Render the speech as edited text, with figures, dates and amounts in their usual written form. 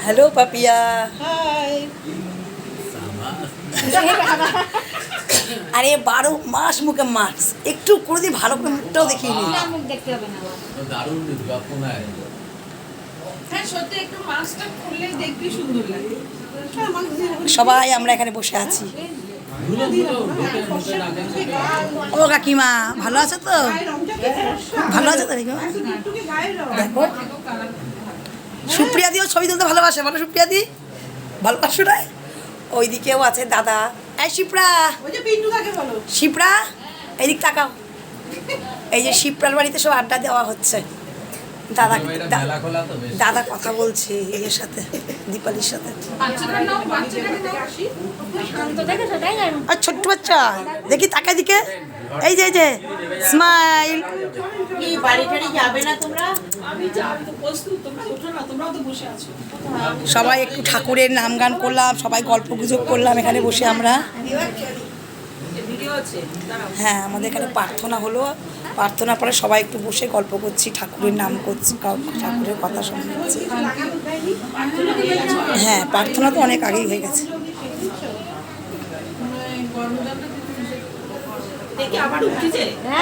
Hello पापिया हाय अरे 12 मास मुखे marks একটু করে দি ভালো করে মুখটাও দেখিনি মুখ দেখতে হবে না দারুণ যত্নায় হ্যাঁ সত্যি একটু মাছটা খুললে দেখবি সুন্দর লাগে সবাই আমরা এখানে বসে আছি ও কাকিমা ভালো আছে তো ভালো আছে তো কাকিমা দেখো সুপ্রিয়া দিও ছবি তুলতে ভালোবাসে বলো সুপ্রিয়া দি ভালোবাসো না ওইদিকেও আছে দাদা এই শিপ্রা ওই যে পিন্টু কাকে বলো শিপ্রা এইদিক তাকাও এই যে শিপ্রার বাড়িতে সব আড্ডা দেওয়া হচ্ছে দাদা দাদা কথা বলছে এর সাথে দীপালির সাথে বাচ্চাটার নাম বাচ্চাটাকে আসি শান্ত দেখেছো তাই না আর ছোট্ট বাচ্চা দেখি তাকায় দিকে এই যে স্মাইল কি বাড়ি টাড়ি যাবে না তোমরা? আমি যাই তো প্রস্তুত তোমরা ওঠো না তোমরাও তো বসে আছো সবাই একটু ঠাকুরের নাম গান করলাম সবাই গল্প গুজব করলাম এখানে বসে আমরা ভিডিও আছে দাঁড়াও হ্যাঁ আমাদের এখানে প্রার্থনা হলো প্রার্থনার পরে সবাই একটু বসে গল্প করছি ঠাকুরের নাম করছি ঠাকুরের কথা শুনছি হ্যাঁ প্রার্থনা তো অনেক আগেই হয়ে গেছে দেখি আবার উঠছে